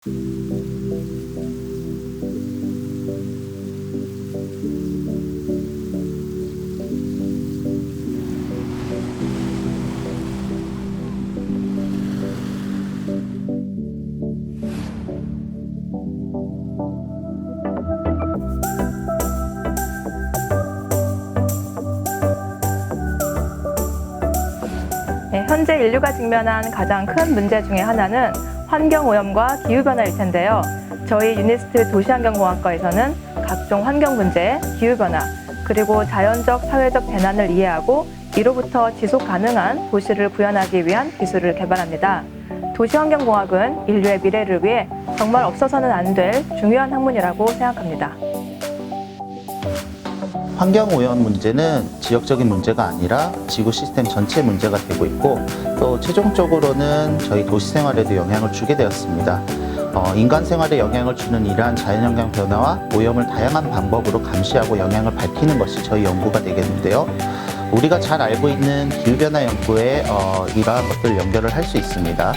네, 현재 인류가 직면한 가장 큰 문제 중에 하나는 환경오염과 기후변화일 텐데요. 저희 유니스트 도시환경공학과에서는 각종 환경 문제, 기후변화, 그리고 자연적, 사회적 재난을 이해하고 이로부터 지속 가능한 도시를 구현하기 위한 기술을 개발합니다. 도시환경공학은 인류의 미래를 위해 정말 없어서는 안 될 중요한 학문이라고 생각합니다. 환경오염 문제는 지역적인 문제가 아니라 지구 시스템 전체 문제가 되고 있고 또 최종적으로는 저희 도시 생활에도 영향을 주게 되었습니다. 인간 생활에 영향을 주는 이러한 자연환경 변화와 오염을 다양한 방법으로 감시하고 영향을 밝히는 것이 저희 연구가 되겠는데요. 우리가 잘 알고 있는 기후변화 연구에 이러한 것들을 연결을 할 수 있습니다.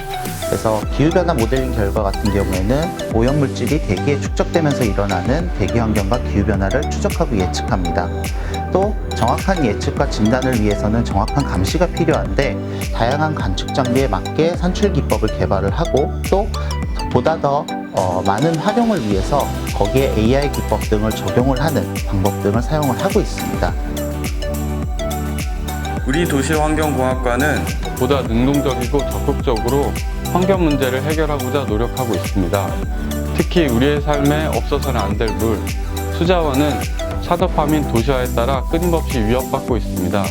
그래서 기후변화 모델링 결과 같은 경우에는 오염물질이 대기에 축적되면서 일어나는 대기환경과 기후변화를 추적하고 예측합니다. 또 정확한 예측과 진단을 위해서는 정확한 감시가 필요한데 다양한 관측 장비에 맞게 산출 기법을 개발을 하고 또 보다 더 많은 활용을 위해서 거기에 AI 기법 등을 적용을 하는 방법 등을 사용을 하고 있습니다. 우리 도시환경공학과는 보다 능동적이고 적극적으로 환경 문제를 해결하고자 노력하고 있습니다. 특히 우리의 삶에 없어서는 안 될 물, 수자원은 산업화 및 도시화에 따라 끊임없이 위협받고 있습니다.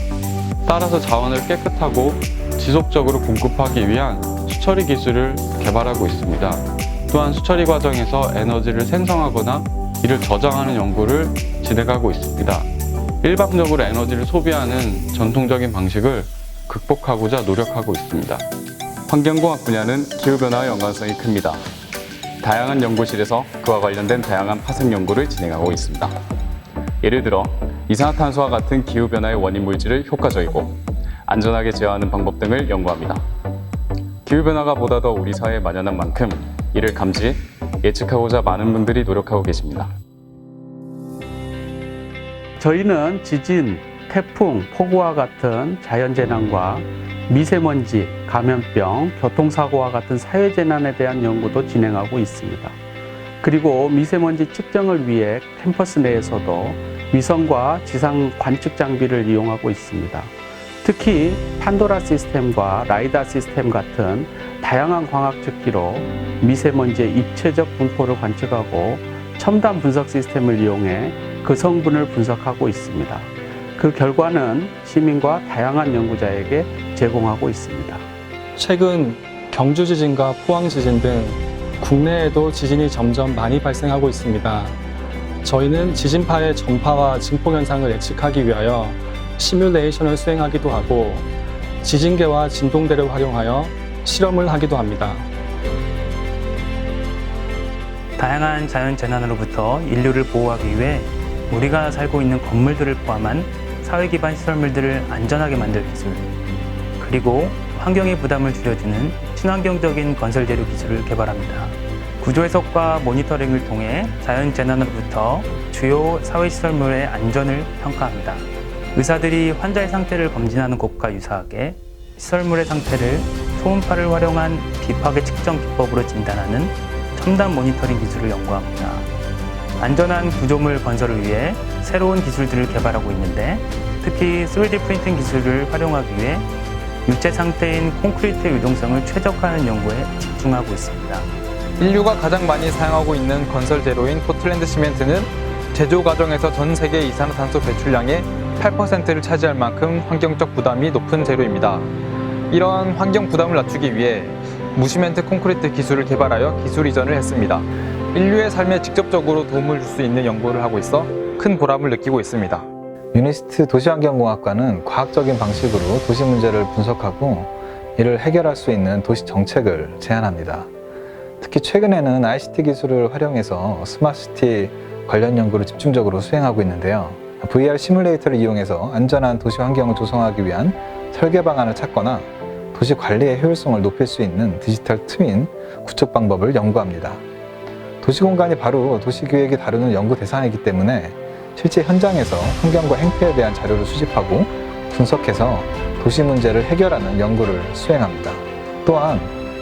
따라서 자원을 깨끗하고 지속적으로 공급하기 위한 수처리 기술을 개발하고 있습니다. 또한 수처리 과정에서 에너지를 생성하거나 이를 저장하는 연구를 진행하고 있습니다. 일방적으로 에너지를 소비하는 전통적인 방식을 극복하고자 노력하고 있습니다. 환경공학 분야는 기후변화와 연관성이 큽니다. 다양한 연구실에서 그와 관련된 다양한 파생 연구를 진행하고 있습니다. 예를 들어 이산화탄소와 같은 기후변화의 원인 물질을 효과적이고 안전하게 제어하는 방법 등을 연구합니다. 기후변화가 보다 더 우리 사회에 만연한 만큼 이를 감지, 예측하고자 많은 분들이 노력하고 계십니다. 저희는 지진, 태풍, 폭우와 같은 자연재난과 미세먼지, 감염병, 교통사고와 같은 사회재난에 대한 연구도 진행하고 있습니다. 그리고 미세먼지 측정을 위해 캠퍼스 내에서도 위성과 지상 관측 장비를 이용하고 있습니다. 특히 판도라 시스템과 라이다 시스템 같은 다양한 광학 측기로 미세먼지의 입체적 분포를 관측하고 첨단 분석 시스템을 이용해 그 성분을 분석하고 있습니다. 그 결과는 시민과 다양한 연구자에게 제공하고 있습니다. 최근 경주 지진과 포항 지진 등 국내에도 지진이 점점 많이 발생하고 있습니다. 저희는 지진파의 전파와 증폭 현상을 예측하기 위하여 시뮬레이션을 수행하기도 하고 지진계와 진동대를 활용하여 실험을 하기도 합니다. 다양한 자연재난으로부터 인류를 보호하기 위해 우리가 살고 있는 건물들을 포함한 사회 기반 시설물들을 안전하게 만들 기술, 그리고 환경의 부담을 줄여주는 친환경적인 건설 재료 기술을 개발합니다. 구조 해석과 모니터링을 통해 자연재난으로부터 주요 사회 시설물의 안전을 평가합니다. 의사들이 환자의 상태를 검진하는 것과 유사하게 시설물의 상태를 초음파를 활용한 비파괴 측정 기법으로 진단하는 첨단 모니터링 기술을 연구합니다. 안전한 구조물 건설을 위해 새로운 기술들을 개발하고 있는데 특히 3D 프린팅 기술을 활용하기 위해 유체 상태인 콘크리트의 유동성을 최적화하는 연구에 집중하고 있습니다. 인류가 가장 많이 사용하고 있는 건설 재료인 포틀랜드 시멘트는 제조 과정에서 전 세계 이산화탄소 배출량의 8%를 차지할 만큼 환경적 부담이 높은 재료입니다. 이러한 환경 부담을 낮추기 위해 무시멘트 콘크리트 기술을 개발하여 기술 이전을 했습니다. 인류의 삶에 직접적으로 도움을 줄 수 있는 연구를 하고 있어 큰 보람을 느끼고 있습니다. 유니스트 도시환경공학과는 과학적인 방식으로 도시 문제를 분석하고 이를 해결할 수 있는 도시 정책을 제안합니다. 특히 최근에는 ICT 기술을 활용해서 스마트시티 관련 연구를 집중적으로 수행하고 있는데요. VR 시뮬레이터를 이용해서 안전한 도시 환경을 조성하기 위한 설계 방안을 찾거나 도시 관리의 효율성을 높일 수 있는 디지털 트윈 구축 방법을 연구합니다. 도시공간이 바로 도시기획이 다루는 연구 대상이기 때문에 실제 현장에서 환경과 행태에 대한 자료를 수집하고 분석해서 도시 문제를 해결하는 연구를 수행합니다. 또한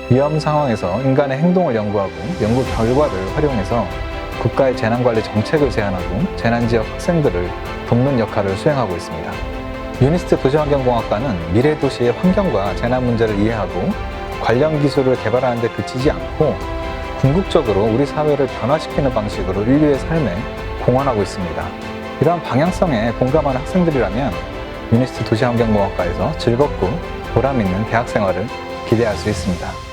위험 상황에서 인간의 행동을 연구하고 연구 결과를 활용해서 국가의 재난관리 정책을 제안하고 재난지역 학생들을 돕는 역할을 수행하고 있습니다. 유니스트 도시환경공학과는 미래 도시의 환경과 재난 문제를 이해하고 관련 기술을 개발하는 데 그치지 않고 궁극적으로 우리 사회를 변화시키는 방식으로 인류의 삶에 공헌하고 있습니다. 이러한 방향성에 공감하는 학생들이라면 유니스트 도시환경공학과에서 즐겁고 보람 있는 대학 생활을 기대할 수 있습니다.